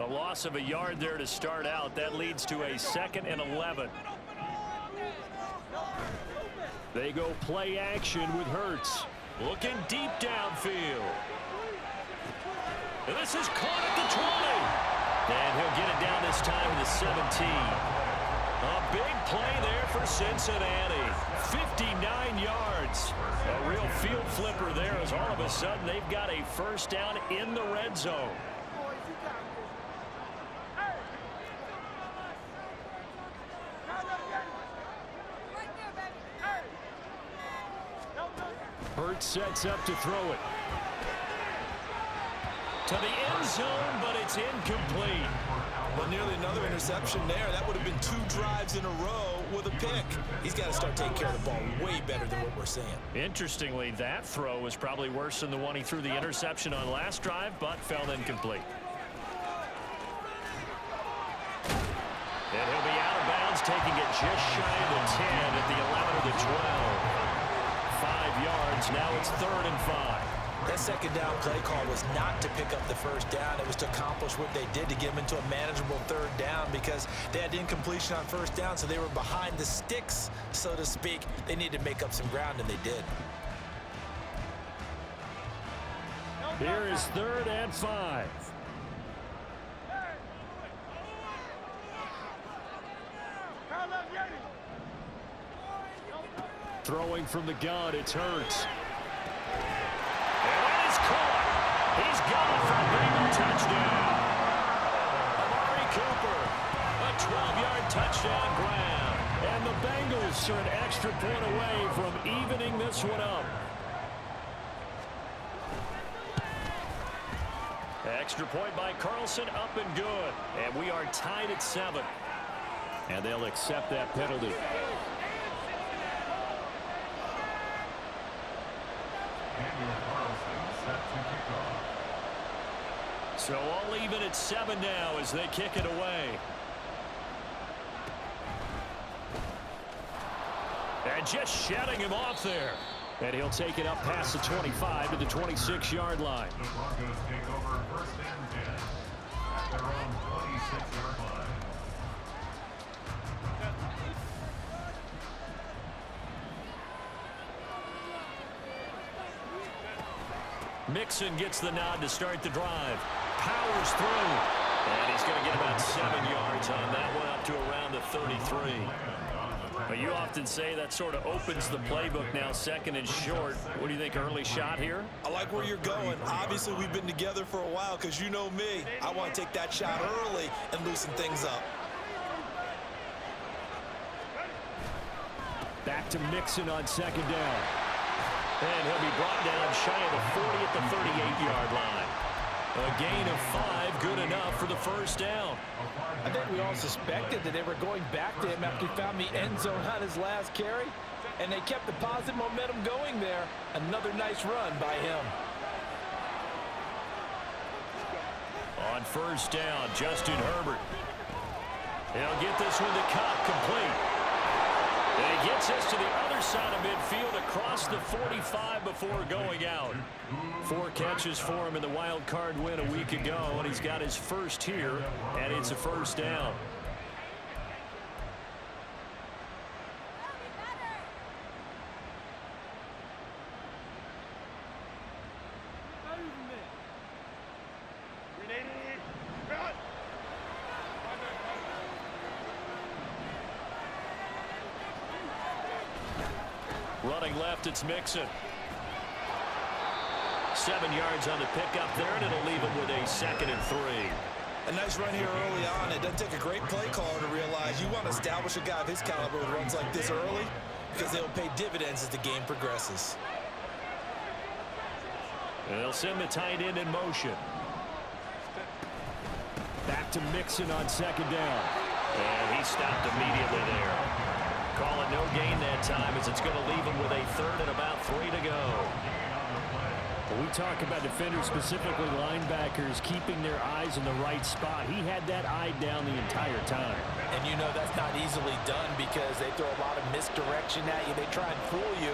A loss of a yard there to start out. That leads to a 2nd and 11. They go play action with Hurts. Looking deep downfield. And this is caught at the 20. And he'll get it down this time to the 17. A big play there for Cincinnati. 59 yards. A real field flipper there as all of a sudden they've got a first down in the red zone. Hurts sets up to throw it. To the end zone, but it's incomplete. Well, nearly another interception there. That would have been 2 drives in a row with a pick. He's got to start taking care of the ball way better than what we're seeing. Interestingly, that throw was probably worse than the one he threw the interception on last drive, but fell incomplete. And he'll be out of bounds, taking it just shy of the 10 at the 11 or the 12. 5 yards. Now it's 3rd and 5. That second down play call was not to pick up the first down. It was to accomplish what they did to get them into a manageable 3rd down because they had incompletion on first down, so they were behind the sticks, so to speak. They needed to make up some ground, and they did. Here is 3rd and 5. Throwing from the gun, it's Hurts. And that is caught. He's got it for a Bengal touchdown. Amari Cooper, a 12-yard touchdown grab. And the Bengals are an extra point away from evening this one up. Extra point by Carlson, up and good. And we are tied at 7. And they'll accept that penalty. So all even at 7 now as they kick it away. And just shutting him off there. And he'll take it up past the 25 to the 26-yard line. The Broncos take over 1st and 10 at their own 26-yard line. Mixon gets the nod to start the drive. Powers through. And he's going to get about 7 yards on that one, up to around the 33. But you often say that sort of opens the playbook now, 2nd and short. What do you think, early shot here? I like where you're going. Obviously, we've been together for a while because you know me. I want to take that shot early and loosen things up. Back to Mixon on 2nd down. And he'll be brought down shy of the 40 at the 38-yard line. A gain of 5, good enough for the first down. I think we all suspected that they were going back to him after he found the end zone on his last carry, and they kept the positive momentum going there. Another nice run by him. On first down, Justin Herbert. He'll get this one to Cobb, complete. And he gets us to the other side of midfield across the 45 before going out. 4 catches for him in the wild card win a week ago, and he's got his first here, and it's a first down. Running left, it's Mixon. 7 yards on the pickup there, and it'll leave him with a 2nd and 3. A nice run here early on. It doesn't take a great play caller to realize you want to establish a guy of his caliber who runs like this early because they'll pay dividends as the game progresses. And they'll send the tight end in motion. Back to Mixon on 2nd down. And he stopped immediately there. Call it no gain that time as it's going to leave him with a 3rd and about 3 to go. When we talk about defenders, specifically linebackers, keeping their eyes in the right spot, he had that eye down the entire time. And you know that's not easily done because they throw a lot of misdirection at you. They try and fool you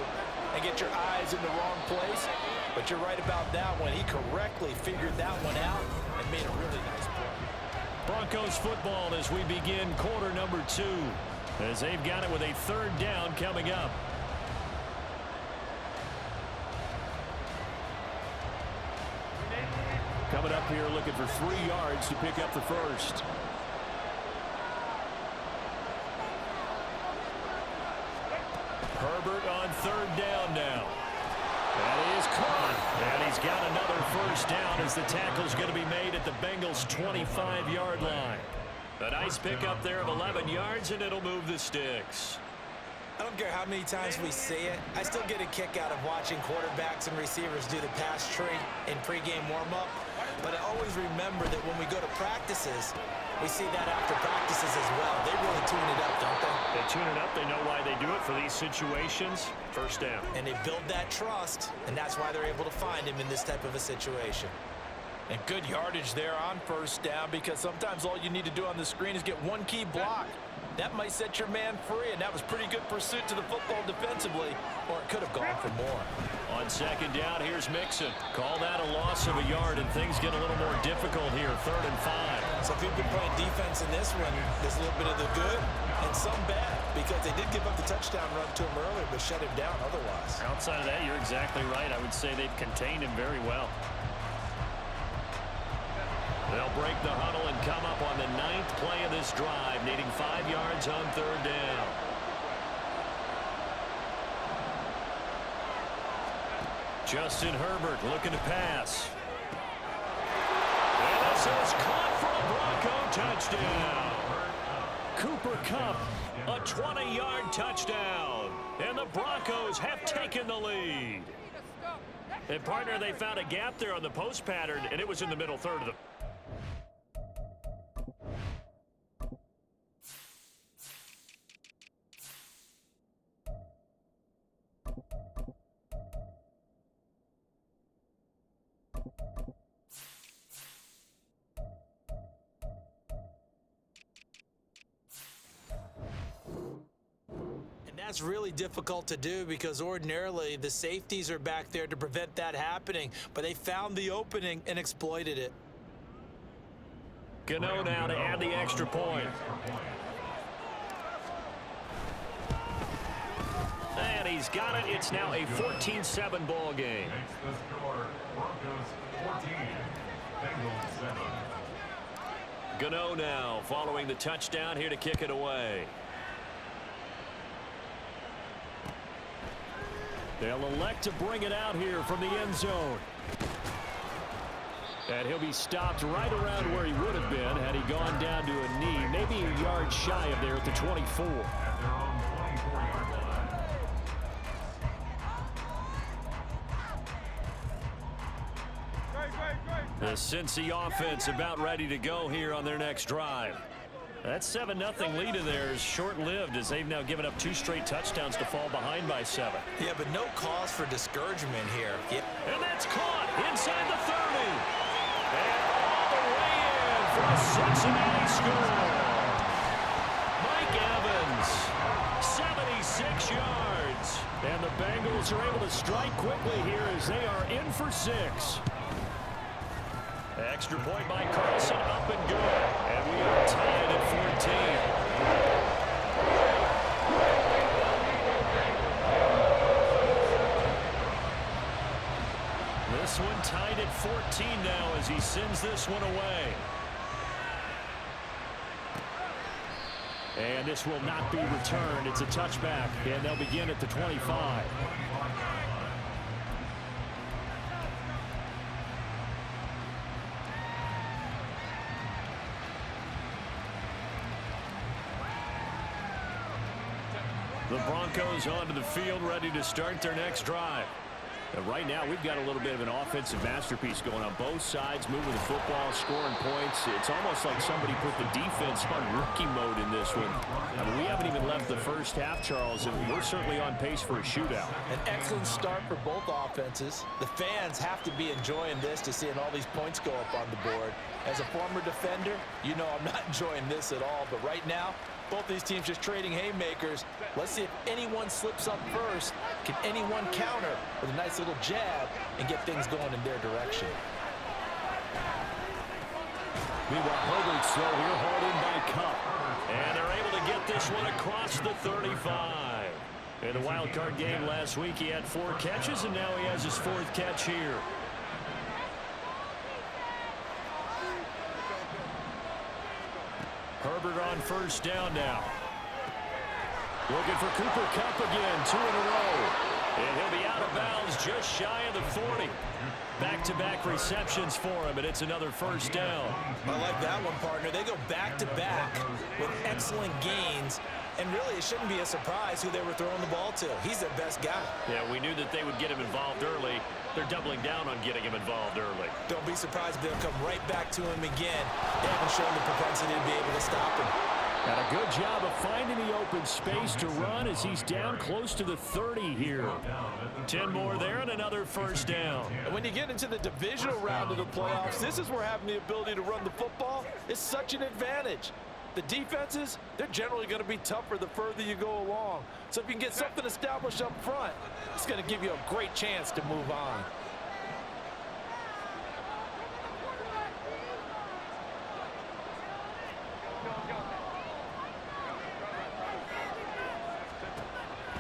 and get your eyes in the wrong place. But you're right about that one. He correctly figured that one out and made a really nice play. Broncos football as we begin quarter number 2, as they've got it with a 3rd down coming up. Coming up here looking for 3 yards to pick up the first. Herbert on 3rd down now. That is caught. And he's got another first down as the tackle's going to be made at the Bengals' 25-yard line. A nice pickup there of 11 yards, and it'll move the sticks. I don't care how many times we see it. I still get a kick out of watching quarterbacks and receivers do the pass tree in pregame warm-up. But I always remember that when we go to practices, we see that after practices as well. They really tune it up, don't they? They tune it up. They know why they do it for these situations. First down. And they build that trust, and that's why they're able to find him in this type of a situation. And good yardage there on first down, because sometimes all you need to do on the screen is get one key block. That might set your man free, and that was pretty good pursuit to the football defensively, or it could have gone for more. On 2nd down, here's Mixon. Call that a loss of a yard, and things get a little more difficult here. 3rd and 5. So if you've been playing defense in this one, there's a little bit of the good and some bad, because they did give up the touchdown run to him earlier, but shut him down otherwise. Outside of that, you're exactly right. I would say they've contained him very well. They'll break the huddle and come up on the 9th play of this drive, needing 5 yards on 3rd down. Justin Herbert looking to pass. And this is caught for a Bronco touchdown. Cooper Kupp, a 20-yard touchdown. And the Broncos have taken the lead. And partner, they found a gap there on the post pattern, and it was in the middle third of the... That's really difficult to do because ordinarily the safeties are back there to prevent that happening, but they found the opening and exploited it. Gano now to add the extra point. And he's got it. It's now a 14-7 ball game. Makes the score Broncos 14, Bengals 7. Gano now following the touchdown here to kick it away. They'll elect to bring it out here from the end zone. And he'll be stopped right around where he would have been had he gone down to a knee, maybe a yard shy of there at the 24. At their own 24-yard line. The Cincy offense about ready to go here on their next drive. That 7-0 lead in there is short-lived as they've now given up 2 straight touchdowns to fall behind by 7. Yeah, but no cause for discouragement here. Yeah. And that's caught inside the 30. And all the way in for a Cincinnati score. Mike Evans, 76 yards. And the Bengals are able to strike quickly here as they are in for 6. Extra point by Carlson, up and good. And we are tied at 14. This one tied at 14 now as he sends this one away. And this will not be returned. It's a touchback, and they'll begin at the 25. The Broncos onto the field, ready to start their next drive. And right now, we've got a little bit of an offensive masterpiece going on both sides, moving the football, scoring points. It's almost like somebody put the defense on rookie mode in this one. I mean, we haven't even left the first half, Charles, and we're certainly on pace for a shootout. An excellent start for both offenses. The fans have to be enjoying this to seeing all these points go up on the board. As a former defender, you know I'm not enjoying this at all, but right now, both these teams just trading haymakers. Let's see if anyone slips up first. Can anyone counter with a nice little jab and get things going in their direction? Meanwhile, Herbert's throw here hauled in by Cup. And they're able to get this one across the 35. In the wild card game last week, he had 4 catches, and now he has his 4th catch here. Herbert on first down now. Looking for Cooper Kupp again, 2 in a row. And he'll be out of bounds just shy of the 40. Back-to-back receptions for him, and it's another first down. I like that one, partner. They go back-to-back with excellent gains. And really, it shouldn't be a surprise who they were throwing the ball to. He's their best guy. Yeah, we knew that they would get him involved early. They're doubling down on getting him involved early. Don't be surprised if they'll come right back to him again. They haven't shown the propensity to be able to stop him. And a good job of finding the open space to run as he's down close to the 30 here. 10 more there and another first down. And when you get into the divisional round of the playoffs, this is where having the ability to run the football is such an advantage. The defenses, they're generally going to be tougher the further you go along. So if you can get something established up front, it's going to give you a great chance to move on.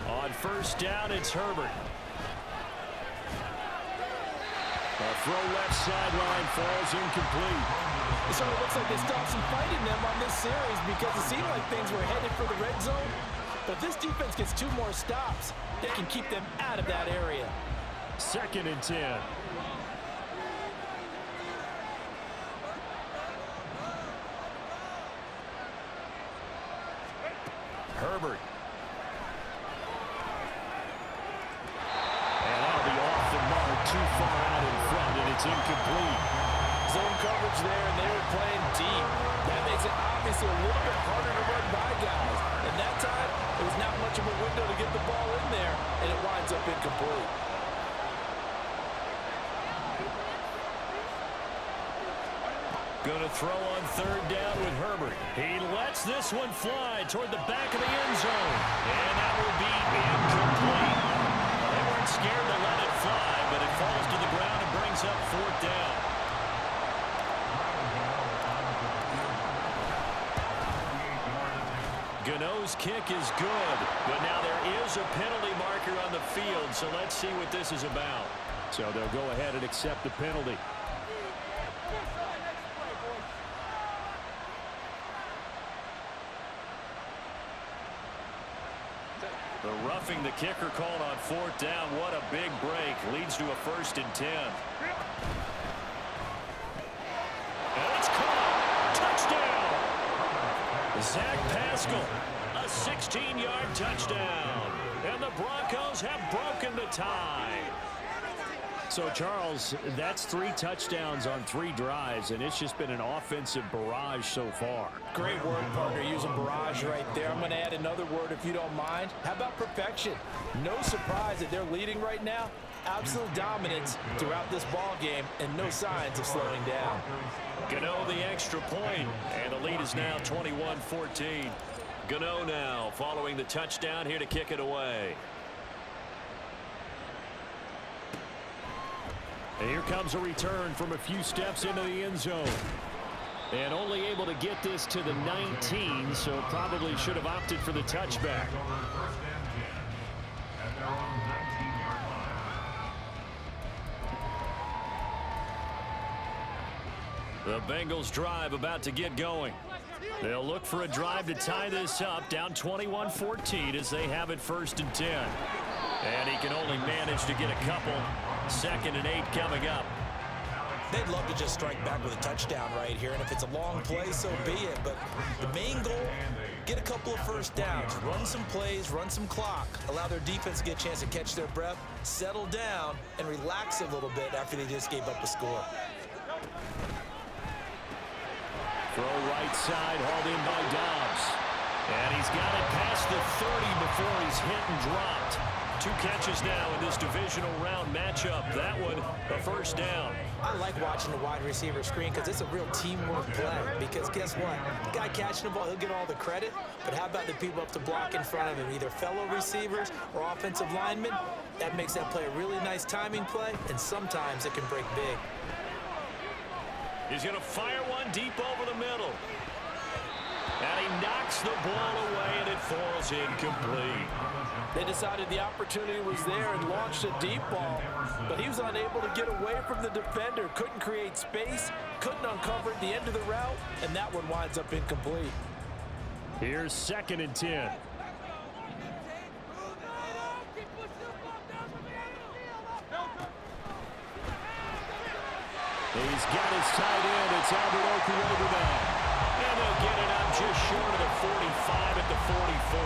On first down, it's Herbert. A throw left sideline falls incomplete. It sort of looks like they stopped some fighting them on this series because it seemed like things were headed for the red zone. But if this defense gets 2 more stops, they can keep them out of that area. 2nd and 10. Herbert. And that'll be off the mark, too far out in front, and it's incomplete. Zone coverage there, and they were playing deep. That makes it obviously a little bit harder to run by guys. And that time, it was not much of a window to get the ball in there, and it winds up incomplete. Going to throw on 3rd down with Herbert. He lets this one fly toward the back of the end zone. And that will be incomplete. They weren't scared to let it fly, but it falls to the ground and brings up 4th down. Gano's kick is good, but now there is a penalty marker on the field, so let's see what this is about. So they'll go ahead and accept the penalty. The roughing the kicker called on 4th down. What a big break. Leads to a 1st and 10. And it's caught. Touchdown. Zach Pascal. A 16-yard touchdown. And the Broncos have broken the tie. So, Charles, that's 3 touchdowns on 3 drives, and it's just been an offensive barrage so far. Great word, partner, using barrage right there. I'm going to add another word if you don't mind. How about perfection? No surprise that they're leading right now. Absolute dominance throughout this ball game and no signs of slowing down. Gano the extra point, and the lead is now 21-14. Gano now following the touchdown here to kick it away. And here comes a return from a few steps into the end zone. And only able to get this to the 19, so probably should have opted for the touchback. The Bengals drive about to get going. They'll look for a drive to tie this up, down 21-14 as they have it 1st and 10. And he can only manage to get a couple. 2nd and 8 coming up. They'd love to just strike back with a touchdown right here, and if it's a long play, so be it. But the main goal, get a couple of first downs, run some plays, run some clock, allow their defense to get a chance to catch their breath, settle down, and relax a little bit after they just gave up a score. Throw right side, hauled in by Dobbs. And he's got it past the 30 before he's hit and dropped. 2 catches now in this divisional round matchup. That one, a 1st down. I like watching the wide receiver screen because it's a real teamwork play. Because guess what? The guy catching the ball, he'll get all the credit. But how about the people up to block in front of him, either fellow receivers or offensive linemen? That makes that play a really nice timing play, and sometimes it can break big. He's going to fire one deep over the middle. And he knocks the ball away, and it falls incomplete. They decided the opportunity was there and launched a deep ball, but he was unable to get away from the defender, couldn't create space, couldn't uncover the end of the route, and that one winds up incomplete. Here's 2nd and 10. He's got his tight end. It's Albert Okuroba now. And they'll get it up just short of the 45 at the 44.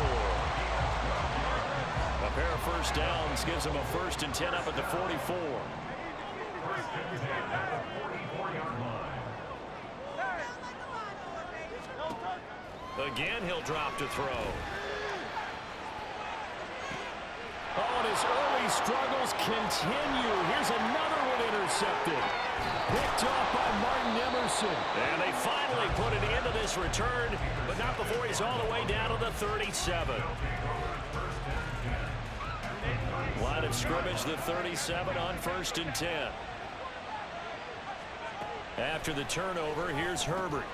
A pair of first downs gives them a 1st and 10 up at the 44. First and 10 at the 44-yard line. Again, he'll drop to throw. Oh, and his early struggles continue. Here's another one intercepted. Picked off by Martin Emerson. And they finally put it into this return, but not before he's all the way down to the 37. Line of scrimmage, the 37 on 1st and 10. After the turnover, here's Herbert.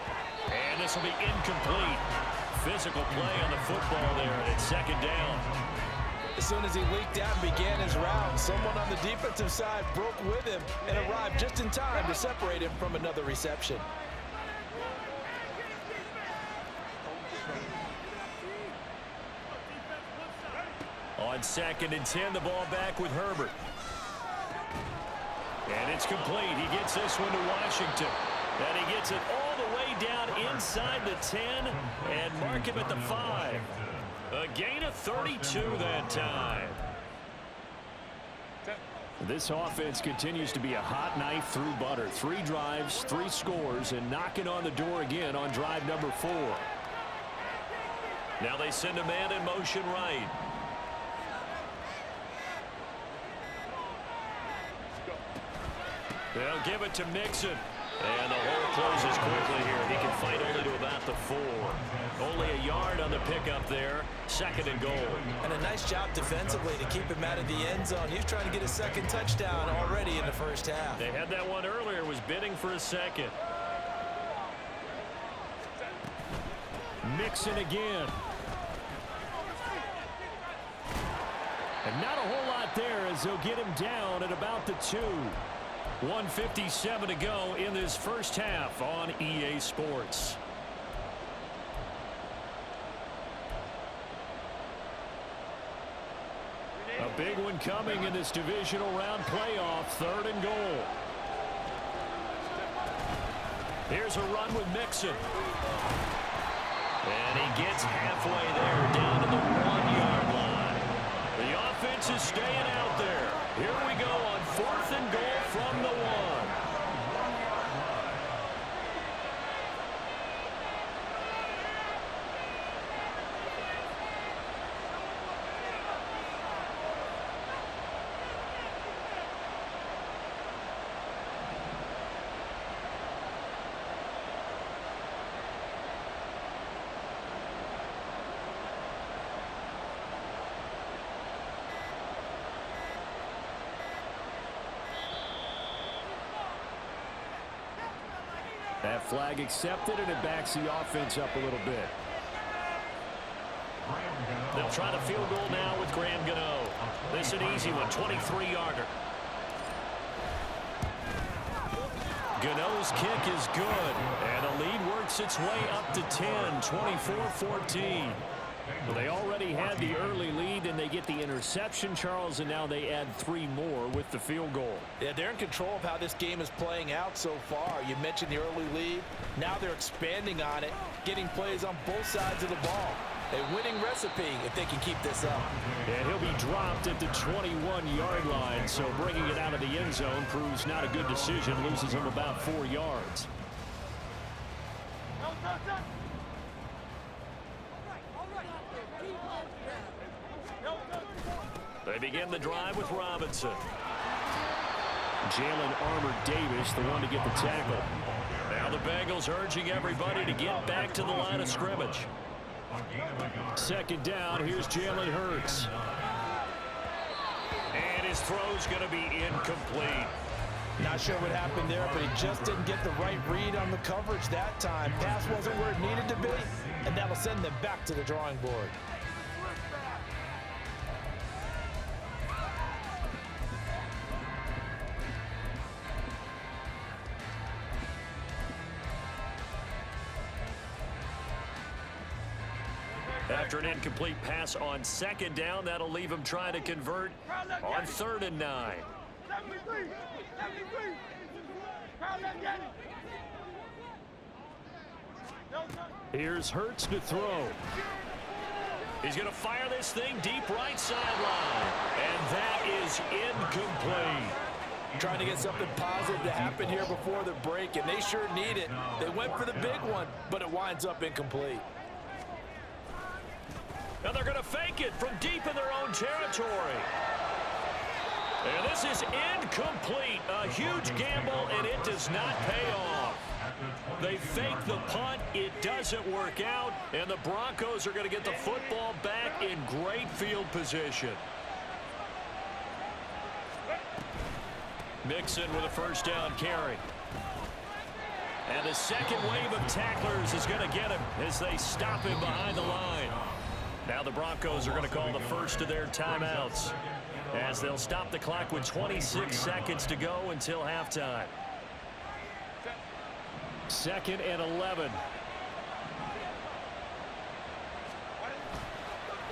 And this will be incomplete. Physical play on the football there, and it's 2nd down. As soon as he leaked out and began his route, someone on the defensive side broke with him and arrived just in time to separate him from another reception. On 2nd and 10, the ball back with Herbert. And it's complete. He gets this one to Washington. And he gets it all the way down inside the 10 and mark him at the 5. A gain of 32 that time. This offense continues to be a hot knife through butter. 3 drives, 3 scores, and knocking on the door again on drive number 4. Now they send a man in motion right. They'll give it to Mixon. And the hole closes quickly here. He can fight only to about the 4. Only a yard on the pickup there. 2nd and goal. And a nice job defensively to keep him out of the end zone. He was trying to get a 2nd touchdown already in the first half. They had that one earlier, was bidding for a 2nd. Mixon again. And not a whole lot there as they'll get him down at about the 2. 1:57 to go in this first half on EA Sports. A big one coming in this divisional round playoff. 3rd and goal. Here's a run with Mixon. And he gets halfway there, down to the 1-yard line. The offense is staying out there. Here we go on 4th and goal from the 1. That flag accepted, and it backs the offense up a little bit. They'll try the field goal now with Graham Gano. This is an easy one, 23-yarder. Gano's kick is good, and the lead works its way up to 10, 24-14. Well, they already had the early lead, and they get the interception, Charles, and now they add 3 more with the field goal. Yeah, they're in control of how this game is playing out so far. You mentioned the early lead. Now they're expanding on it, getting plays on both sides of the ball. A winning recipe if they can keep this up. And he'll be dropped at the 21-yard line, so bringing it out of the end zone proves not a good decision. Loses him about 4 yards. They begin the drive with Robinson. Jalen Armour-Davis, the one to get the tackle. Now the Bengals urging everybody to get back to the line of scrimmage. 2nd down, here's Jalen Hurts. And his throw's going to be incomplete. Not sure what happened there, but he just didn't get the right read on the coverage that time. Pass wasn't where it needed to be, and that'll send them back to the drawing board. After an incomplete pass on second down, that'll leave him trying to convert on 3rd and 9. Here's Hurts to throw. He's going to fire this thing deep right sideline. And that is incomplete. Trying to get something positive to happen here before the break, and they sure need it. They went for the big one, but it winds up incomplete. And they're going to fake it from deep in their own territory. And this is incomplete. A huge gamble, and it does not pay off. They fake the punt. It doesn't work out, and the Broncos are going to get the football back in great field position. Mixon with a first down carry. And the second wave of tacklers is going to get him as they stop him behind the line. Now the Broncos are going to call the first of their timeouts as they'll stop the clock with 26 seconds to go until halftime. 2nd and 11.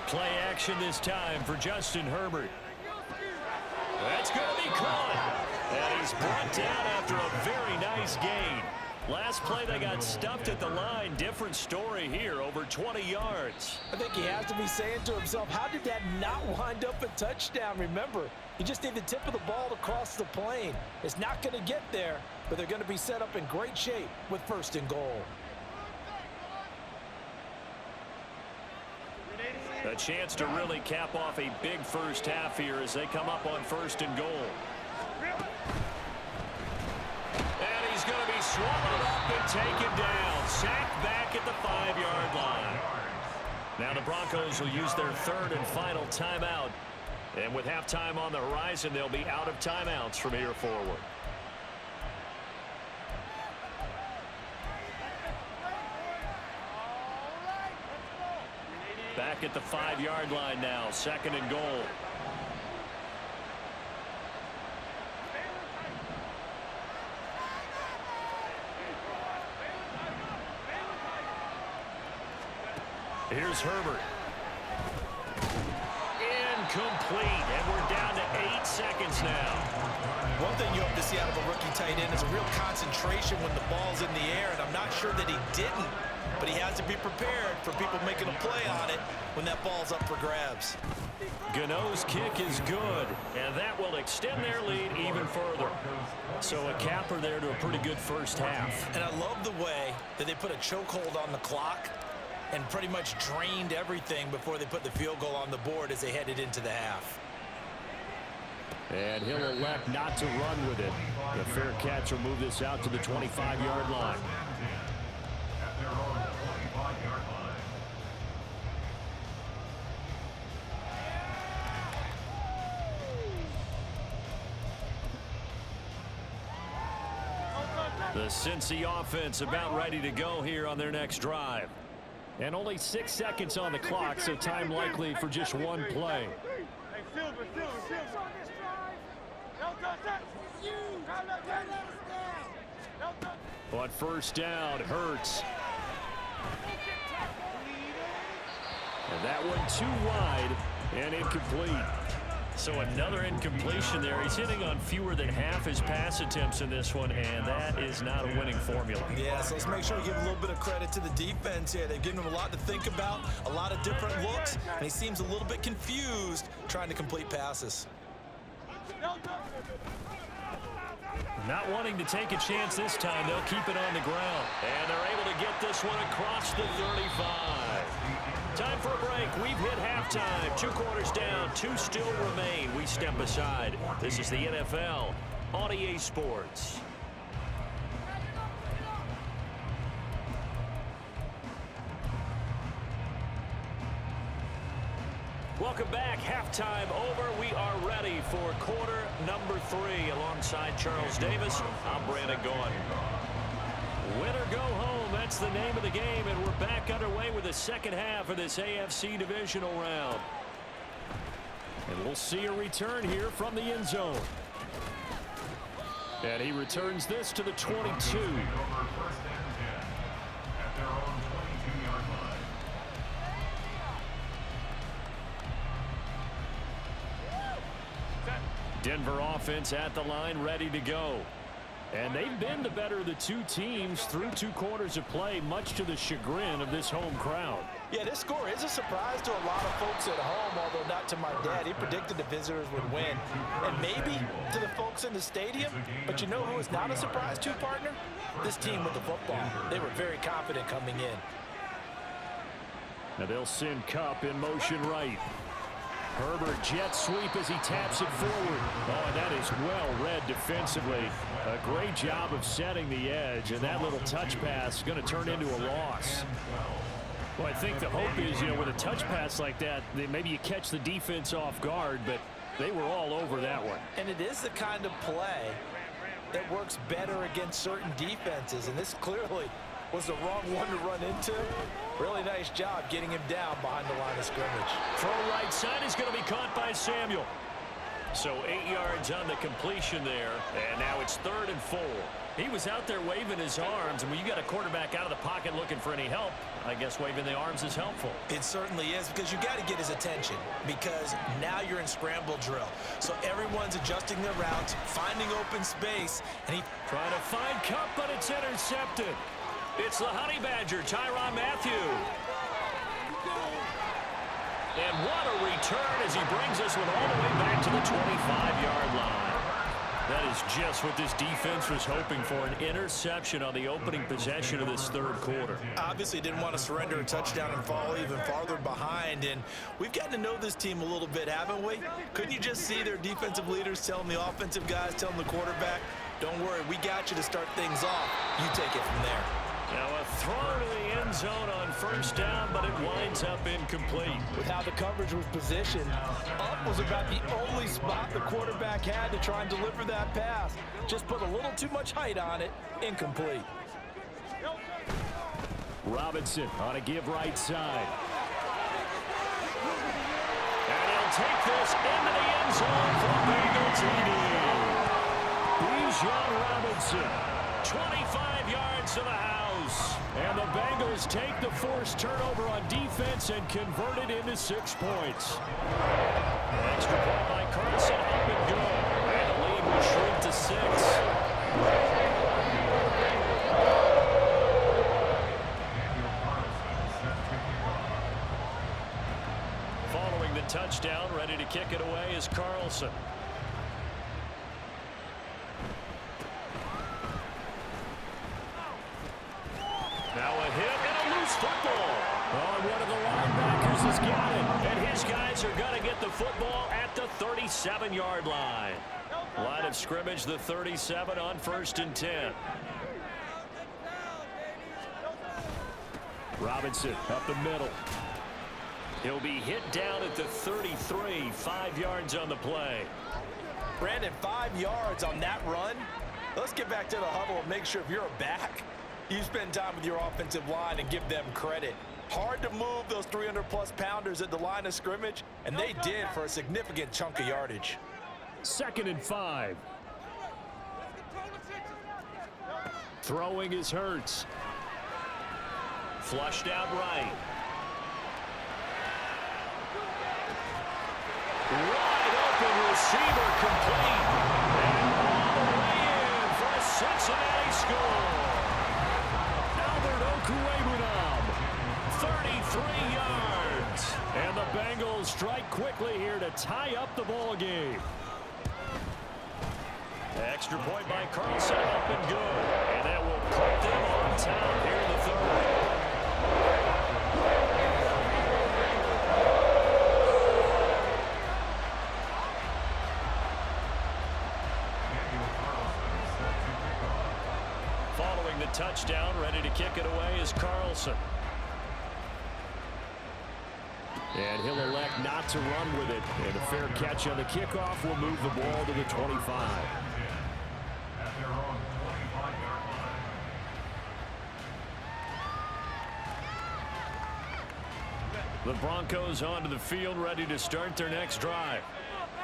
Play action this time for Justin Herbert. That's going to be caught. And he's brought down after a very nice gain. Last play, they got stuffed at the line. Different story here, over 20 yards. I think he has to be saying to himself, how did that not wind up a touchdown? Remember, you just need the tip of the ball to cross the plane. It's not going to get there, but they're going to be set up in great shape with 1st and goal. A chance to really cap off a big first half here as they come up on 1st and goal. And he's going to be swallowed up and taken down. Sacked back at the 5-yard line. Now the Broncos will use their 3rd and final timeout. And with halftime on the horizon, they'll be out of timeouts from here forward. Back at the 5-yard line now, 2nd and goal. Here's Herbert. Incomplete, and we're down to 8 seconds now. One thing you hope to see out of a rookie tight end is a real concentration when the ball's in the air, and I'm not sure that he didn't, but he has to be prepared for people making a play on it when that ball's up for grabs. Gano's kick is good, and that will extend their lead even further. So a capper there to a pretty good first half. And I love the way that they put a chokehold on the clock and pretty much drained everything before they put the field goal on the board as they headed into the half. And he'll elect not to run with it. The fair catch will move this out to the 25-yard line. At their own 25-yard line. The Cincy offense about ready to go here on their next drive. And only 6 seconds on the clock, so time likely for just one play. On 1st down, Hurts. And that one too wide and incomplete. So another incompletion there. He's hitting on fewer than half his pass attempts in this one, and that is not a winning formula. Yeah, so let's make sure we give a little bit of credit to the defense here. They've given him a lot to think about, a lot of different looks, and he seems a little bit confused trying to complete passes. Not wanting to take a chance this time, they'll keep it on the ground. And they're able to get this one across the 35. Time for a break. We've hit halftime. 2 quarters down, 2 still remain. We step aside. This is the NFL on EA Sports. Welcome back. Halftime. halftime over. We are ready for quarter number 3. Alongside Charles Davis, I'm Brandon Gaudin. Win or go home, that's the name of the game, and we're back underway with the second half of this AFC divisional round. And we'll see a return here from the end zone. And he returns this to the 22. Over first and 10 at their own 22-yard line. Denver offense at the line, ready to go. And they've been the better of the two teams through 2 quarters of play, much to the chagrin of this home crowd. Yeah, this score is a surprise to a lot of folks at home, although not to my dad. He predicted the visitors would win. And maybe to the folks in the stadium. But you know who is not a surprise to, partner? This team with the football. They were very confident coming in. Now they'll send Kupp in motion right. Herbert jet sweep as he taps it forward. Oh, and that is well read defensively. A great job of setting the edge, and that little touch pass is going to turn into a loss. Well, I think the hope is, with a touch pass like that, maybe you catch the defense off guard, but they were all over that one. And it is the kind of play that works better against certain defenses, and this clearly was the wrong one to run into. Really nice job getting him down behind the line of scrimmage. Throw right side is going to be caught by Samuel. So 8 yards on the completion there, and now it's 3rd and 4. He was out there waving his arms, and when you got a quarterback out of the pocket looking for any help, I guess waving the arms is helpful. It certainly is, because you got to get his attention, because now you're in scramble drill. So everyone's adjusting their routes, finding open space, and he trying to find Kupp, but it's intercepted. It's the Honey Badger, Tyrann Mathieu. And what a return as he brings us one all the way back to the 25-yard line. That is just what this defense was hoping for, an interception on the opening possession of this 3rd quarter. obviously didn't want to surrender a touchdown and fall even farther behind. And we've gotten to know this team a little bit, haven't we? Couldn't you just see their defensive leaders telling the offensive guys, telling the quarterback, don't worry, we got you to start things off. You take it from there. Now a throw to the end zone on 1st down, but it winds up incomplete. With how the coverage was positioned, up was about the only spot the quarterback had to try and deliver that pass. Just put a little too much height on it. Incomplete. Robinson on a give right side. And he'll take this into the end zone for Bengal TD. Bijan Robinson, 25 yards to the house. And the Bengals take the forced turnover on defense and convert it into 6 points. Extra point by Carlson, up and good. And the lead will shrink to 6. Following the touchdown, ready to kick it away is Carlson. Now a hit and a loose football. Oh, and one of the linebackers has got it. And his guys are going to get the football at the 37-yard line. Line of scrimmage, the 37 on 1st and 10. Robinson up the middle. He'll be hit down at the 33, 5 yards on the play. Brandon, 5 yards on that run. Let's get back to the huddle and make sure if you're a back, you spend time with your offensive line and give them credit. Hard to move those 300-plus pounders at the line of scrimmage, and they did for a significant chunk of yardage. 2nd and 5. Throwing is Hurts. Flushed out right. Wide open receiver complete. And all the way in for a Cincinnati score. Albert Okwuegbunam, 33 yards. And the Bengals strike quickly here to tie up the ball game. Extra point by Carlson, up and good. And that will put them on top here in the 3rd. Following the touchdown, ready to kick it away is Carlson. And he'll elect not to run with it. And a fair catch on the kickoff will move the ball to the 25. At their own 25-yard line. The Broncos onto the field, ready to start their next drive.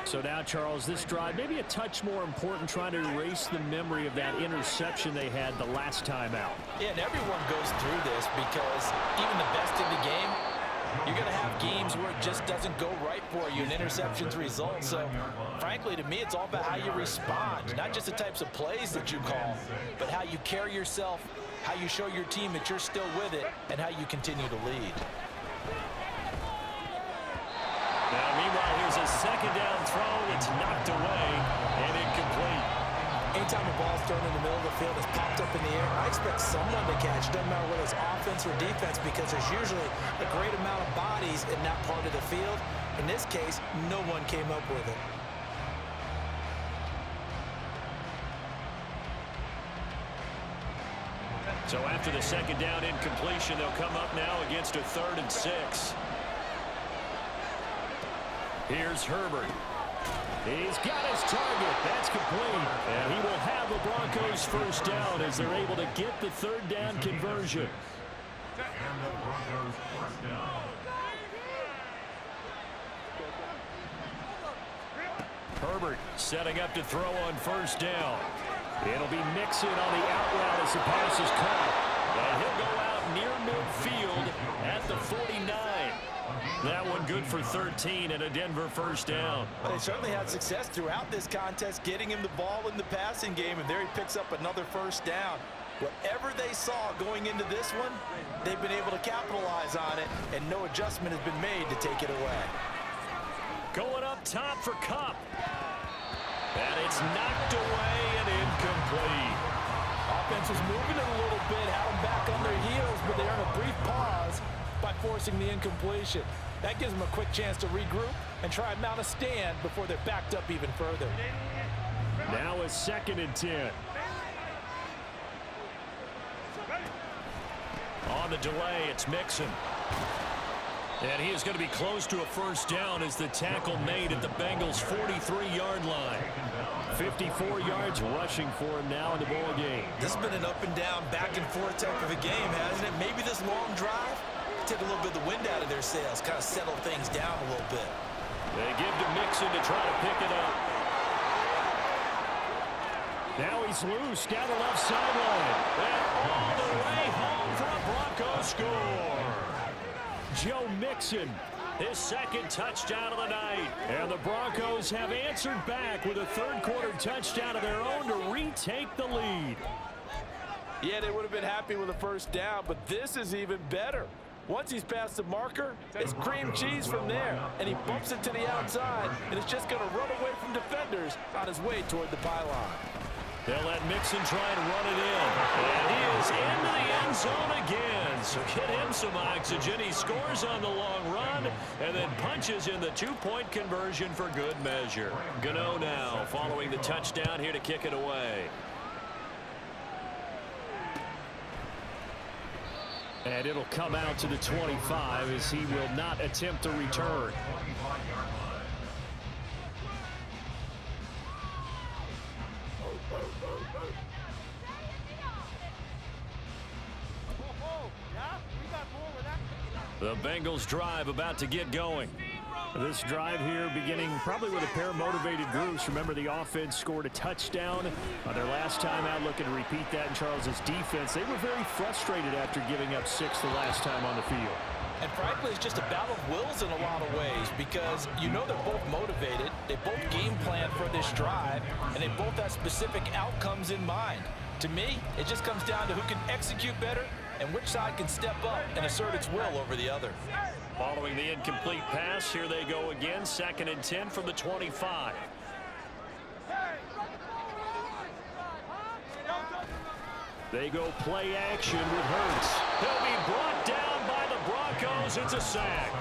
So now, Charles, this drive maybe a touch more important, trying to erase the memory of that interception they had the last time out. Yeah, and everyone goes through this because even the best in the game, you're going to have games where it just doesn't go right for you and interceptions result. So, frankly, to me, it's all about how you respond, not just the types of plays that you call, but how you carry yourself, how you show your team that you're still with it, and how you continue to lead. Now, meanwhile, here's a second down throw. It's knocked away and incomplete. Anytime a ball's thrown in the middle of the field, it's popped up in the air, I expect someone to catch. Doesn't matter whether it's offense or defense, because there's usually a great amount of bodies in that part of the field. In this case, no one came up with it. So after the second down incompletion, they'll come up now against a 3rd and 6. Here's Herbert. He's got his target. That's complete. And he will have the Broncos first down as they're able to get the 3rd down conversion. And the Broncos first down. Herbert setting up to throw on first down. It'll be Mixon on the out route as the pass is caught. And he'll go out near midfield at the 49. That one good for 13 and a Denver first down. But they certainly had success throughout this contest, getting him the ball in the passing game, and there he picks up another first down. Whatever they saw going into this one, they've been able to capitalize on it, and no adjustment has been made to take it away. Going up top for Kupp. And it's knocked away and incomplete. Offense was moving it a little bit, had them back on their heels, but they earned a brief pause by forcing the incompletion. That gives them a quick chance to regroup and try and mount a stand before they're backed up even further. Now a 2nd and 10. On the delay, it's Mixon. And he is going to be close to a first down as the tackle made at the Bengals' 43-yard line. 54 yards rushing for him now in the ball game. This has been an up and down, back and forth type of a game, hasn't it? Maybe this long drive take a little bit of the wind out of their sails, kind of settle things down a little bit. They give to Mixon to try to pick it up. Now he's loose down the left sideline. And all the way home for a Broncos score. Joe Mixon, his 2nd touchdown of the night. And the Broncos have answered back with a 3rd quarter touchdown of their own to retake the lead. Yeah, they would have been happy with a first down, but this is even better. Once he's past the marker, it's cream cheese from there, and he bumps it to the outside, and it's just going to run away from defenders on his way toward the pylon. They'll let Mixon try and run it in. And he is into the end zone again. So get him some oxygen. He scores on the long run and then punches in the 2-point conversion for good measure. Gano now following the touchdown here to kick it away. And it'll come out to the 25 as he will not attempt to return. The Bengals drive about to get going. This drive here beginning probably with a pair of motivated groups. Remember, the offense scored a touchdown on their last time out, looking to repeat that in Charles's defense. They were very frustrated after giving up 6 the last time on the field. And frankly, it's just a battle of wills in a lot of ways, because you know they're both motivated, they both game plan for this drive, and they both have specific outcomes in mind. To me, it just comes down to who can execute better and which side can step up and assert its will over the other. Following the incomplete pass, here they go again, 2nd and 10 from the 25. They go play action with Hurts. He'll be brought down by the Broncos. It's a sack.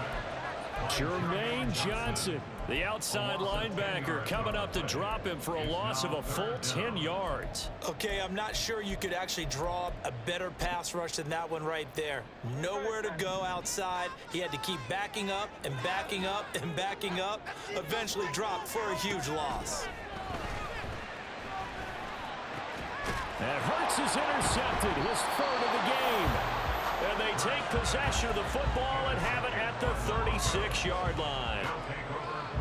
Jermaine Johnson, the outside linebacker, coming up to drop him for a loss of a full 10 yards. Okay, I'm not sure you could actually draw a better pass rush than that one right there. Nowhere to go outside. He had to keep backing up and backing up and backing up. Eventually dropped for a huge loss. And Hurts is intercepted, his third of the game. And they take possession of the football and have it at the 36-yard line.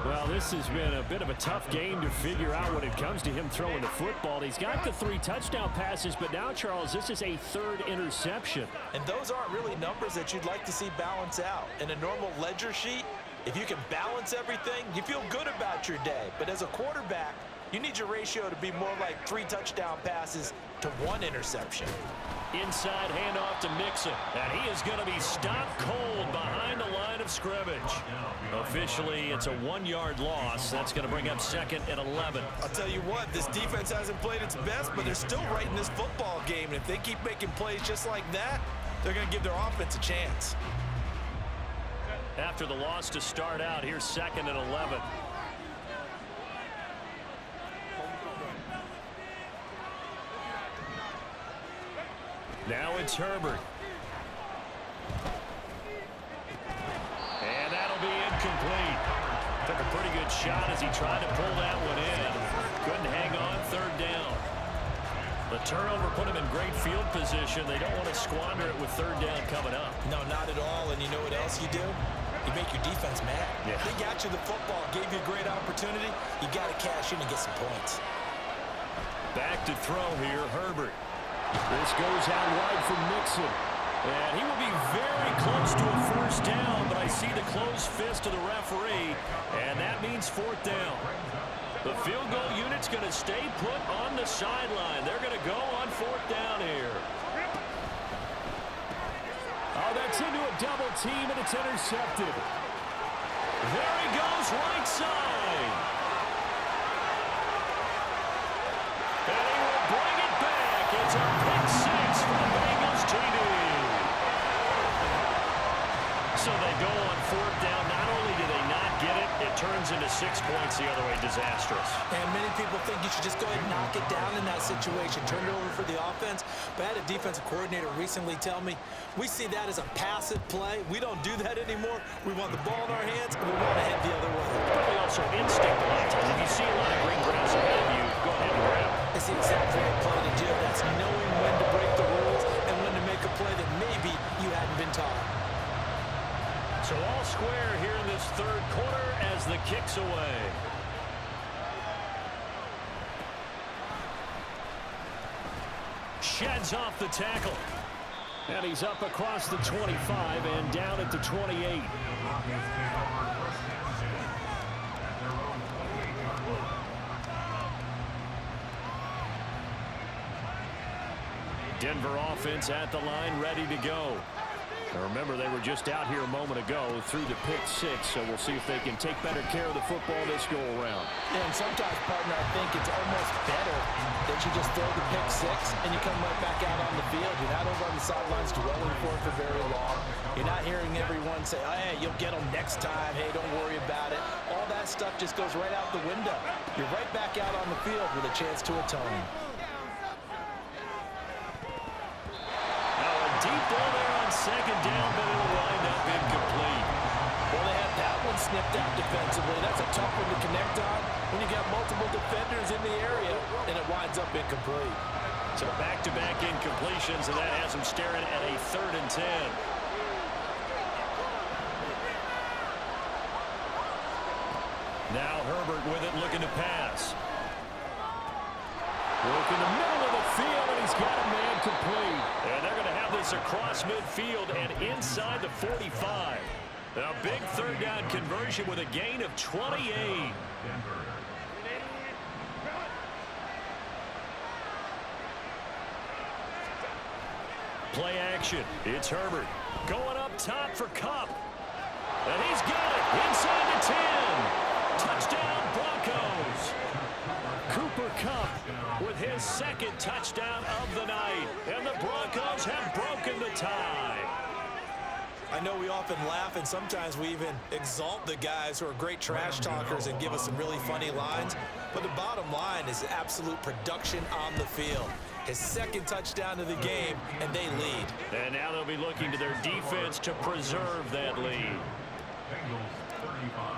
Well, this has been a bit of a tough game to figure out when it comes to him throwing the football. He's got the 3 touchdown passes, but now, Charles, this is a 3rd interception. And those aren't really numbers that you'd like to see balance out. In a normal ledger sheet, if you can balance everything, you feel good about your day. But as a quarterback, you need your ratio to be more like 3 touchdown passes to 1 interception. Inside handoff to Mixon, and he is going to be stopped cold behind the line of scrimmage. Officially, it's a 1-yard loss. That's going to bring up 2nd and 11. I'll tell you what, this defense hasn't played its best, but they're still right in this football game. And if they keep making plays just like that, they're going to give their offense a chance. After the loss to start out, here's 2nd and 11. Now it's Herbert. And that'll be incomplete. Took a pretty good shot as he tried to pull that one in. Couldn't hang on, 3rd down. The turnover put him in great field position. They don't want to squander it with 3rd down coming up. No, not at all. And you know what else you do? You make your defense mad. Yeah. They got you the football, gave you a great opportunity. You got to cash in and get some points. Back to throw here, Herbert. This goes out wide for Mixon. And he will be very close to a 1st down, but I see the closed fist of the referee, and that means 4th down. The field goal unit's going to stay put on the sideline. They're going to go on 4th down here. Oh, that's into a double team, and it's intercepted. There he goes, right side. And he will bring it back. It's a pick 6 for the Bengals TD. So they go on 4th down. Not only do they not get it, it turns into 6 points the other way. Disastrous. And many people think you should just go ahead and knock it down in that situation. Turn it over for the offense. But I had a defensive coordinator recently tell me, we see that as a passive play. We don't do that anymore. We want the ball in our hands, and we want to head the other way. Probably also instinct a lot of times. If you see a lot of green grass ahead of you, go ahead and grab it. It's the exact right play to do. That's knowing when to break the rules and when to make a play that maybe you hadn't been taught. So all square here in this 3rd quarter as the kick's away. Sheds off the tackle. And he's up across the 25 and down at the 28. Denver offense at the line, ready to go. Now remember, they were just out here a moment ago through the pick 6, so we'll see if they can take better care of the football this go around. And sometimes, partner, I think it's almost better that you just throw the pick 6 and you come right back out on the field. You're not over on the sidelines dwelling for it for very long. You're not hearing everyone say, oh, hey, you'll get them next time. Hey, don't worry about it. All that stuff just goes right out the window. You're right back out on the field with a chance to atone. Deep ball there on 2nd down, but it'll wind up incomplete. Well, they had that one snipped out defensively. That's a tough one to connect on when you got multiple defenders in the area, and it winds up incomplete. So back-to-back incompletions, and that has them staring at a 3rd and 10. Now Herbert with it, looking to pass. Look in the middle of the field, and he's got a man complete. And they're going to have this across midfield and inside the 45. A big 3rd down conversion with a gain of 28. Play action. It's Herbert going up top for Kupp. And he's got it inside the 10. Touchdown, Broncos. Cooper Kupp with his 2nd touchdown of the night. And the Broncos have broken the tie. I know we often laugh and sometimes we even exalt the guys who are great trash talkers and give us some really funny lines. But the bottom line is absolute production on the field. His second touchdown of the game, and they lead. And now they'll be looking to their defense to preserve that lead. Bengals 35.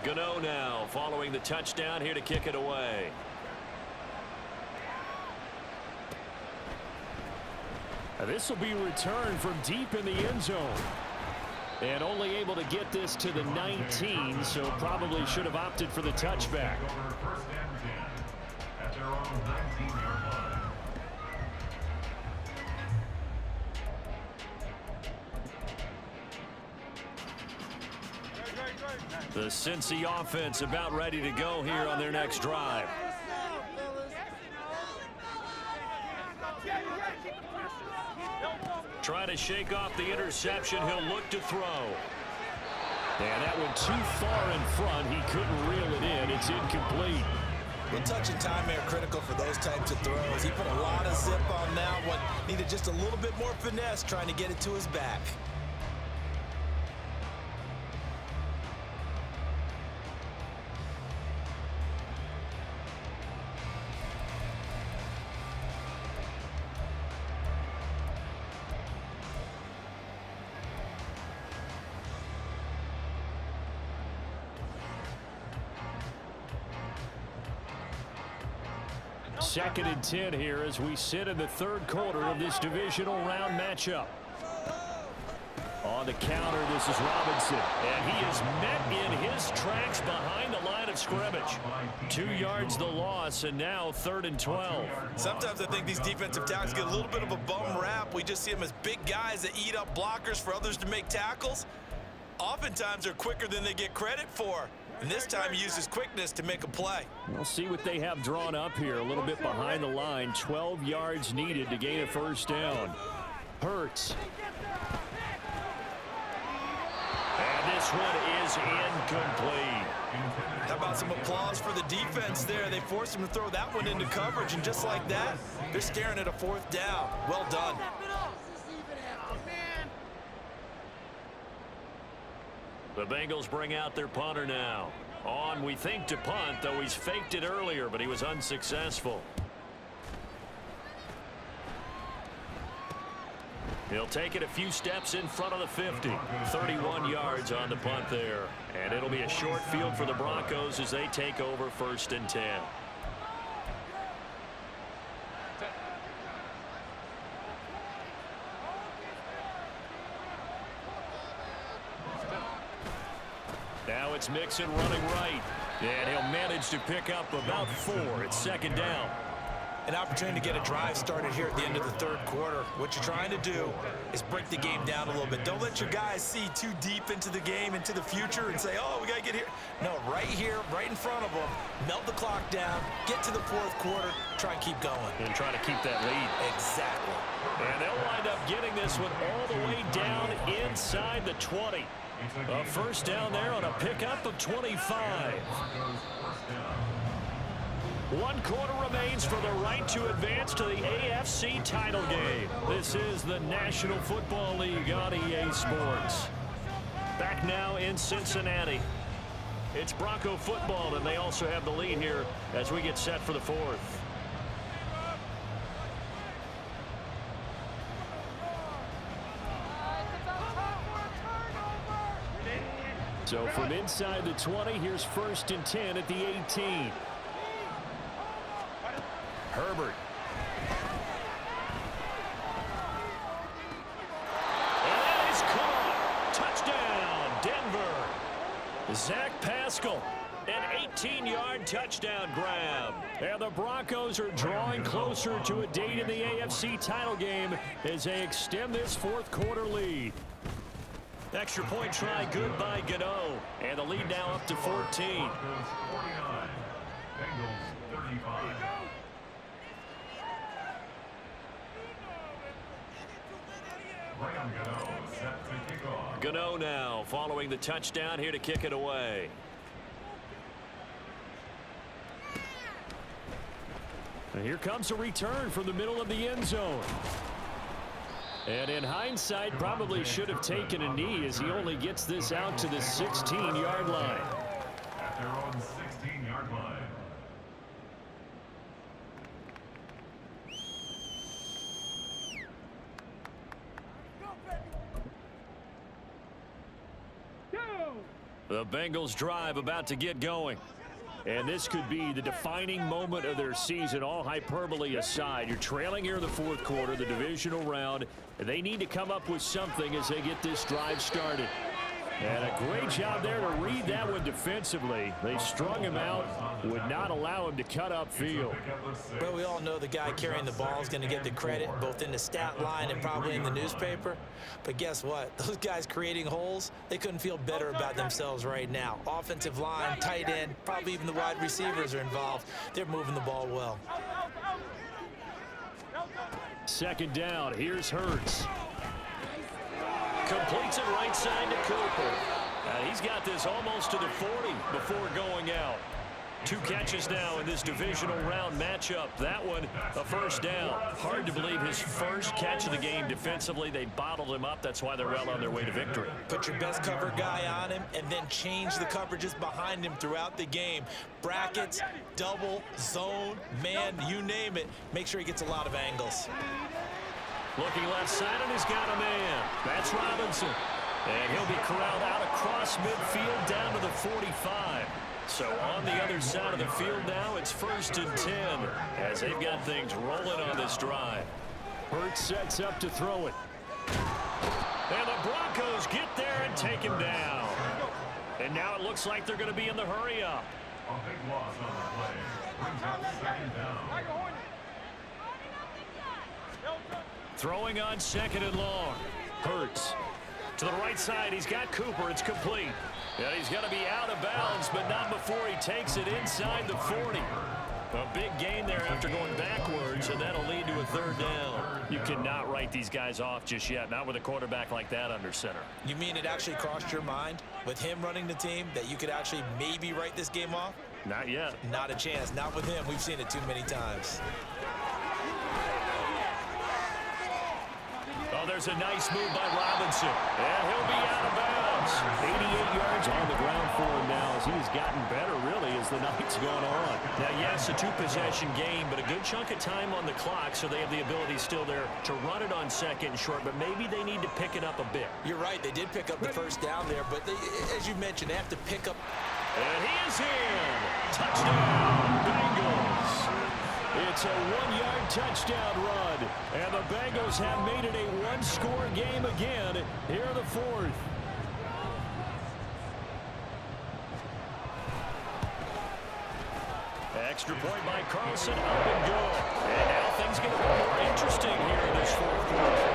Gano now following the touchdown here to kick it away. This will be returned from deep in the end zone. And only able to get this to the 19, so probably should have opted for the touchback. Over first and 10 at their own 19-yard line. The Cincy offense about ready to go here on their next drive. Trying to shake off the interception. He'll look to throw. And that went too far in front. He couldn't reel it in. It's incomplete. Well, touch and time are critical for those types of throws. He put a lot of zip on that one. Needed just a little bit more finesse trying to get it to his back. Second and 10 here as we sit in the third quarter of this divisional round matchup. On the counter, this is Robinson. And he is met in his tracks behind the line of scrimmage. 2 yards the loss, and now 3rd and 12. Sometimes I think these defensive tackles get a little bit of a bum rap. We just see them as big guys that eat up blockers for others to make tackles. Oftentimes they're quicker than they get credit for. And this time he used his quickness to make a play. We'll see what they have drawn up here. A little bit behind the line. 12 yards needed to gain a first down. Hurts. And this one is incomplete. How about some applause for the defense there? They forced him to throw that one into coverage, and just like that, they're staring at a 4th down. Well done. The Bengals bring out their punter now. On, we think, to punt, though he's faked it earlier, but he was unsuccessful. He'll take it a few steps in front of the 50. 31 yards on the punt there. And it'll be a short field for the Broncos as they take over 1st and 10. Now it's Mixon running right. And he'll manage to pick up about 4. It's 2nd down. An opportunity to get a drive started here at the end of the 3rd quarter. What you're trying to do is break the game down a little bit. Don't let your guys see too deep into the game, into the future, and say, oh, we got to get here. No, right here, right in front of them, melt the clock down, get to the 4th quarter, try and keep going. And try to keep that lead. Exactly. And they'll wind up getting this one all the way down inside the 20. A first down there on a pickup of 25. 1 quarter remains for the right to advance to the AFC title game. This is the National Football League on EA Sports. Back now in Cincinnati. It's Bronco football, and they also have the lead here as we get set for the 4th. So from inside the 20, here's 1st and 10 at the 18. Herbert. And that is caught. Touchdown, Denver. Zach Pascal, an 18-yard touchdown grab. And the Broncos are drawing closer to a date in the AFC title game as they extend this 4th quarter lead. Extra point try good by Gano. And the lead now up to 14. 49. Bengals 35. Gano now following the touchdown here to kick it away. And here comes a return from the middle of the end zone. And in hindsight, probably should have taken a knee as he only gets this out to the 16-yard line. At their own 16-yard line. The Bengals drive about to get going. And this could be the defining moment of their season, all hyperbole aside. You're trailing here in the fourth quarter, the divisional round. They need to come up with something as they get this drive started. And a great job there to read that one defensively. They strung him out, would not allow him to cut upfield. But we all know the guy carrying the ball is going to get the credit both in the stat line and probably in the newspaper. But guess what? Those guys creating holes, they couldn't feel better about themselves right now. Offensive line, tight end, probably even the wide receivers are involved. They're moving the ball well. Second down, here's Hurts. Completes it right side to Cooper. He's got this almost to the 40 before going out. 2 catches now in this divisional round matchup. That one, a first down. Hard to believe his first catch of the game defensively. They bottled him up. That's why they're well on their way to victory. Put your best cover guy on him and then change the coverages behind him throughout the game. Brackets, double, zone, man, you name it. Make sure he gets a lot of angles. Looking left side, and he's got a man. That's Robinson. And he'll be corralled out across midfield down to the 45. So on the other side of the field now, it's 1st and 10 as they've got things rolling on this drive. Hurts sets up to throw it. And the Broncos get there and take him down. And now it looks like they're going to be in the hurry up. A big loss on the play. Brings up 2nd down. Throwing on 2nd and long. Hurts. To the right side, he's got Cooper. It's complete. And he's going to be out of bounds, but not before he takes it inside the 40. A big gain there after going backwards, and that'll lead to a 3rd down. You cannot write these guys off just yet, not with a quarterback like that under center. You mean it actually crossed your mind with him running the team that you could actually maybe write this game off? Not yet. Not a chance. Not with him. We've seen it too many times. Oh, there's a nice move by Robinson. And he'll be out of bounds. 88 yards on the ground for him now as he's gotten better, really, as the night's gone on. Now, yes, a 2-possession game, but a good chunk of time on the clock, so they have the ability still there to run it on 2nd and short, but maybe they need to pick it up a bit. You're right. They did pick up the first down there, but as you mentioned, they have to pick up. And he is in. Touchdown, Bengals. It's a 1-yard touchdown run, and the Bengals have made it a 1-score game again here in the 4th. Extra point by Carlson, up and good. And now things get a little more interesting here in this 4th quarter.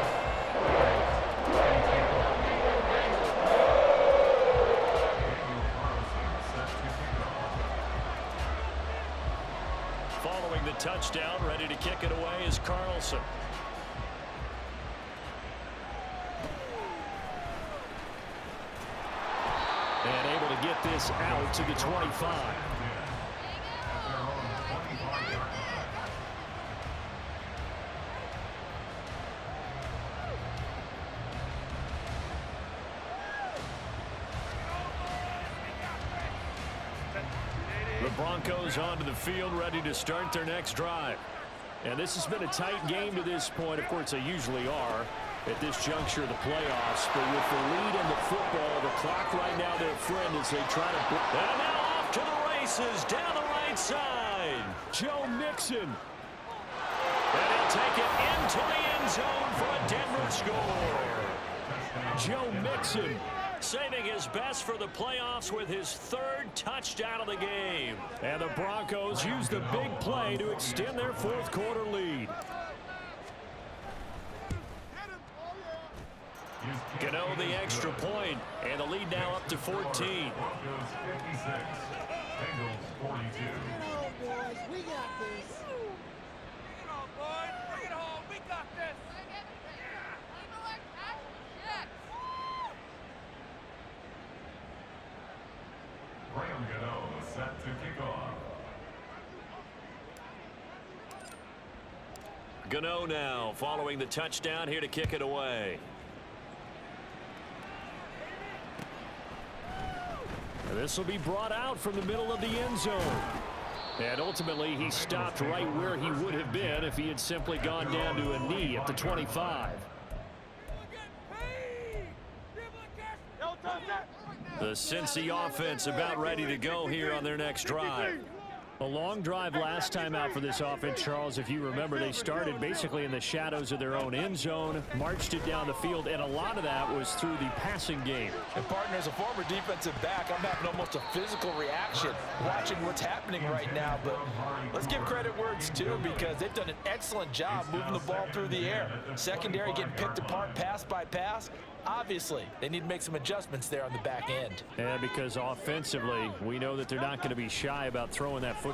Following the touchdown, ready to kick it away is Carlson. And able to get this out to the 25. The Broncos onto the field, ready to start their next drive. And this has been a tight game to this point. Of course, they usually are at this juncture of the playoffs. But with the lead in the football, the clock right now their friend as they try to... And now off to the races, down the right side. Joe Mixon. And he'll take it into the end zone for a Denver score. Joe Mixon saving his best for the playoffs with his 3rd touchdown of the game. And the Broncos use the big play to extend their 4th quarter lead. Gano the extra point, and the lead now up to 14. 56, Bengals 42. Boys, we got this. Bring it on, boys. Bring it home. We got this. Graham Gano set to kick off. Gano now following the touchdown here to kick it away. This will be brought out from the middle of the end zone. And ultimately, he stopped right where he would have been if he had simply gone down to a knee at the 25. The Cincy offense about ready to go here on their next drive. A long drive last time out for this offense, Charles. If you remember, they started basically in the shadows of their own end zone, marched it down the field, and a lot of that was through the passing game. And partner, as a former defensive back, I'm having almost a physical reaction watching what's happening right now. But let's give credit where it's due, because they've done an excellent job moving the ball through the air. Secondary getting picked apart pass by pass. Obviously, they need to make some adjustments there on the back end. And because offensively, we know that they're not going to be shy about throwing that football.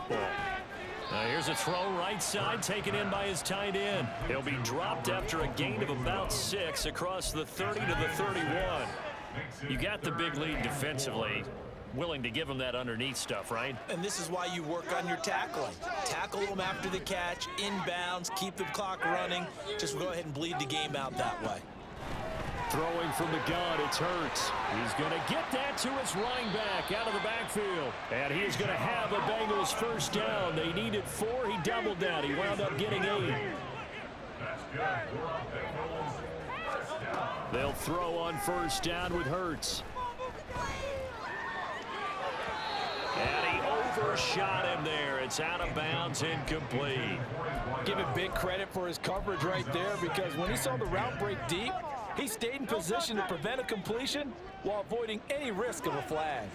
Here's a throw right side, taken in by his tight end. He'll be dropped after a gain of about 6 across the 30 to the 31. You got the big lead defensively. Willing to give him that underneath stuff, right? And this is why you work on your tackling. Tackle them after the catch, inbounds, keep the clock running. Just go ahead and bleed the game out that way. Throwing from the gun, it's Hurts. He's going to get that to his running back out of the backfield. And he is going to have a Bengals first down. They needed 4. He doubled that. He wound up getting 8. They'll throw on first down with Hurts. And he overshot him there. It's out of bounds, incomplete. Give him big credit for his coverage right there, because when he saw the route break deep, he stayed in position to prevent a completion while avoiding any risk of a flag.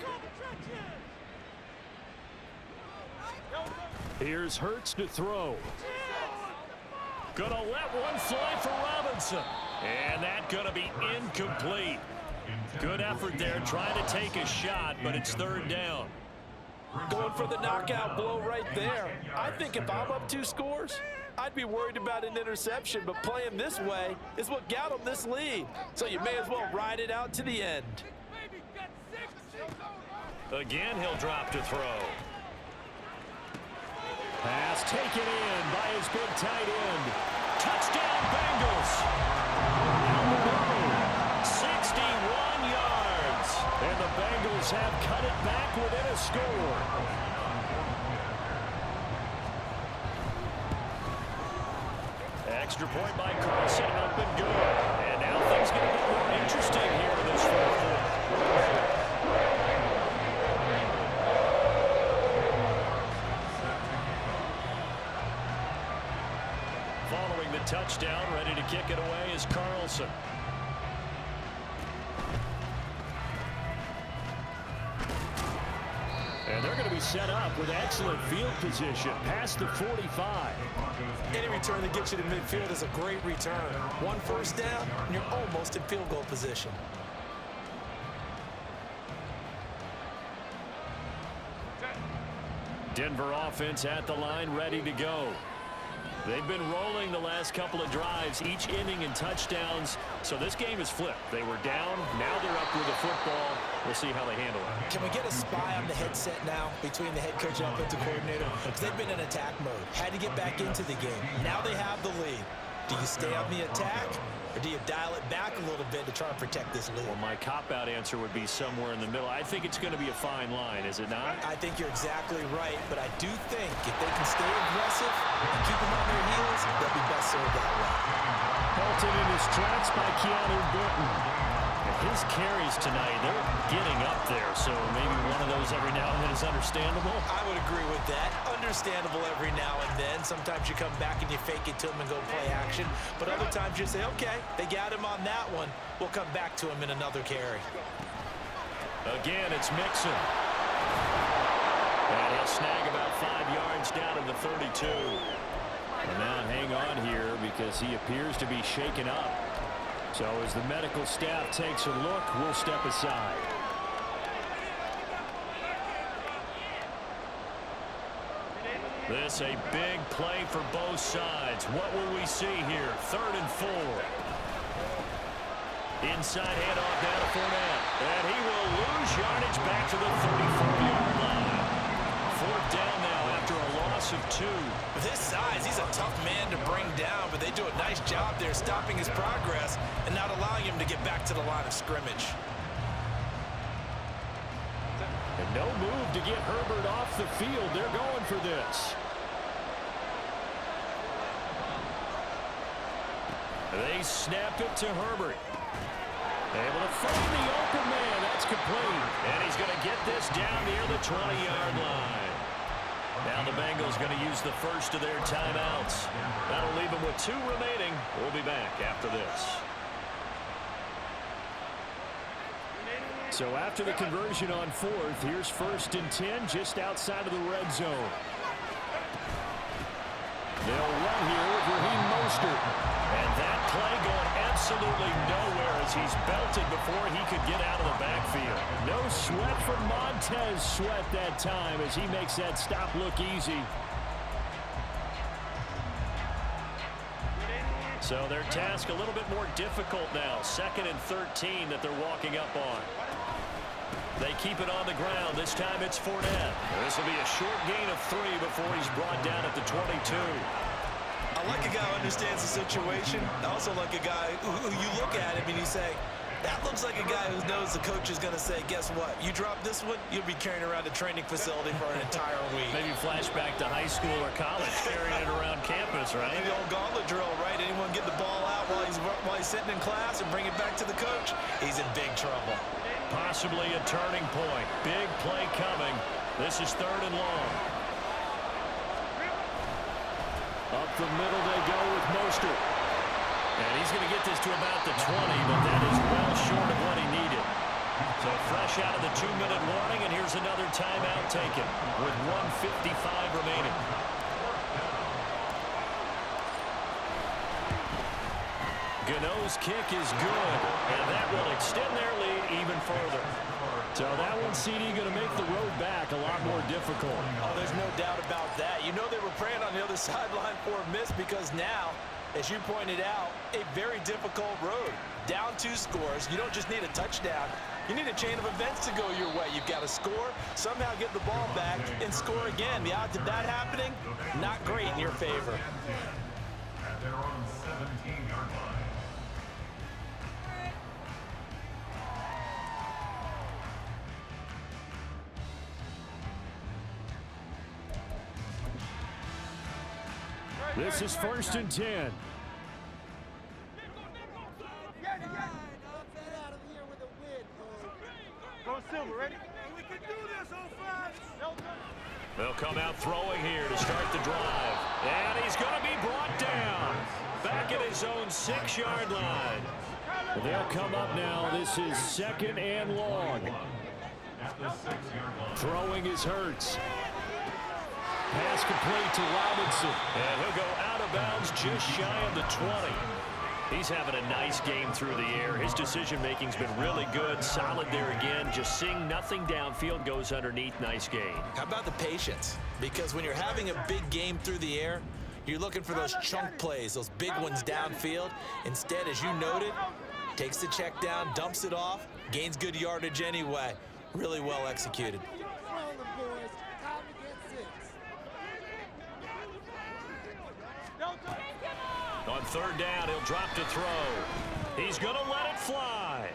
Here's Hurts to throw. Gonna let one fly for Robinson. And that's gonna be incomplete. Good effort there, trying to take a shot, but it's third down. Going for the knockout blow right there. I think if I'm up 2 scores, I'd be worried about an interception, but playing this way is what got them this lead. So you may as well ride it out to the end. Again, he'll drop to throw. Pass taken in by his big tight end. Touchdown, Bengals. Down the road, 61 yards. And the Bengals have cut it back within a score. Extra point by Carlson, up and good. And now things get a bit more interesting here in this fourth quarter. Following the touchdown, ready to kick it away is Carlson. And they're going to be set up with excellent field position past the 45. Any return that gets you to midfield is a great return. 1 first down, and you're almost in field goal position. Denver offense at the line, ready to go. They've been rolling the last couple of drives, each inning in touchdowns. So this game is flipped. They were down, now they're up with the football. We'll see how they handle it. Can we get a spy on the headset now between the head coach and offensive coordinator? Because they've been in attack mode. Had to get back into the game. Now they have the lead. Do you stay on the attack, or do you dial it back a little bit to try and protect this lead? Well, my cop-out answer would be somewhere in the middle. I think it's going to be a fine line, is it not? I think you're exactly right, but I do think if they can stay aggressive and keep them on their heels, they'll be best served that way. Halted in his tracks by Keanu Burton. His carries tonight, they're getting up there, so maybe one of those every now and then is understandable. I would agree with that. Understandable every now and then. Sometimes you come back and you fake it to them and go play action. But other times you say, okay, they got him on that one. We'll come back to him in another carry. Again, it's Mixon. And he'll snag about 5 yards down in the 32. And now hang on here because he appears to be shaken up. So as the medical staff takes a look, we'll step aside. This a big play for both sides. What will we see here? 3rd and 4. Inside handoff down to Fournette. And he will lose yardage back to the 34-yard line. 4th down now after a loss loss of 2. With his size, he's a tough man to bring down, but they do a nice job there stopping his progress and not allowing him to get back to the line of scrimmage. And no move to get Herbert off the field. They're going for this. They snap it to Herbert. Able to find the open man. That's complete. And he's going to get this down near the 20-yard line. Now the Bengals going to use the first of their timeouts. That'll leave them with 2 remaining. We'll be back after this. So after the conversion on 4th, here's 1st and 10 just outside of the red zone. They'll run here with Raheem Mostert. And that play going absolutely nowhere as he's belted before he could get out of the backfield. No sweat from Montez Sweat that time as he makes that stop look easy. So their task a little bit more difficult now. 2nd and 13 that they're walking up on. They keep it on the ground. This time it's Fournette. This will be a short gain of 3 before he's brought down at the 22. I like a guy who understands the situation. I also like a guy who you look at him and you say, that looks like a guy who knows the coach is going to say, guess what? You drop this one, you'll be carrying around a training facility for an entire week. Maybe flashback to high school or college, carrying it around campus, right? The old gauntlet drill, right? Anyone get the ball out while he's sitting in class and bring it back to the coach? He's in big trouble. Possibly a turning point. Big play coming. This is 3rd and long. Up the middle they go with Mostert. And he's going to get this to about the 20, but that is well short of what he needed. So fresh out of the 2-minute warning, and here's another timeout taken with 1:55 remaining. Gano's kick is good, and that will extend their lead even further. So that one, CD, going to make the road back a lot more difficult. Oh, there's no doubt about that. You know they were praying on the other sideline for a miss because now, as you pointed out, a very difficult road. Down 2 scores. You don't just need a touchdown. You need a chain of events to go your way. You've got to score, somehow get the ball back, and score again. The odds of that happening, not great in your favor. At their own 17-yard line. This is 1st and 10. Go Silver, ready? We can do this, offense! They'll come out throwing here to start the drive. And he's going to be brought down. Back at his own 6-yard line. They'll come up now. This is 2nd and long. At the 6-yard line. Throwing is Hurts. Pass complete to Robinson. And he'll go out of bounds just shy of the 20. He's having a nice game through the air. His decision-making's been really good. Solid there again. Just seeing nothing downfield, goes underneath. Nice gain. How about the patience? Because when you're having a big game through the air, you're looking for those chunk plays, those big ones downfield. Instead, as you noted, takes the check down, dumps it off, gains good yardage anyway. Really well executed. On 3rd down, he'll drop to throw. He's going to let it fly.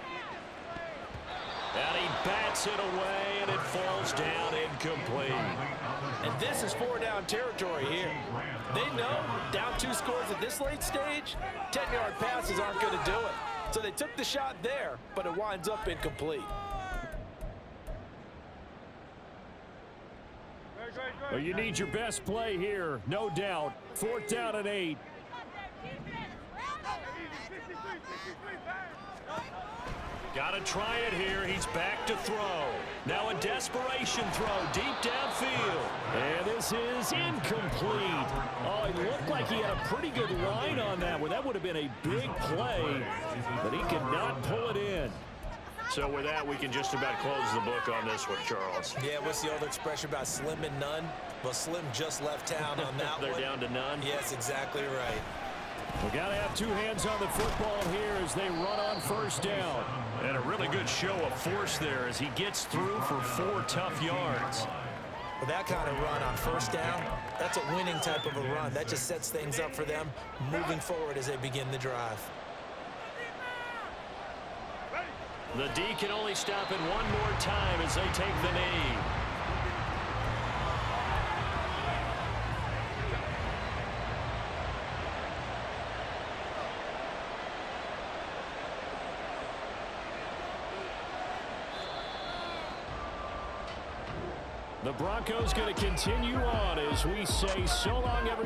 And he bats it away, and it falls down incomplete. And this is 4-down territory here. They know down 2 scores at this late stage, 10-yard passes aren't going to do it. So they took the shot there, but it winds up incomplete. Well, you need your best play here, no doubt. 4th down and 8. Got to try it here. He's back to throw. Now a desperation throw deep downfield. And this is incomplete. Oh, it looked like he had a pretty good line on that one. That would have been a big play, but he could not pull it in. So with that, we can just about close the book on this one, Charles. Yeah, what's the old expression about slim and none? Well, Slim just left town on that They're one. down to none? Yes, exactly right. We got to have 2 hands on the football here as they run on 1st down. And a really good show of force there as he gets through for 4 tough yards. With that kind of run on 1st down, That's a winning type of a run. That just sets things up for them moving forward as they begin the drive. The D can only stop it one more time as they take the knee. The Broncos going to continue on as we say so long, everyone.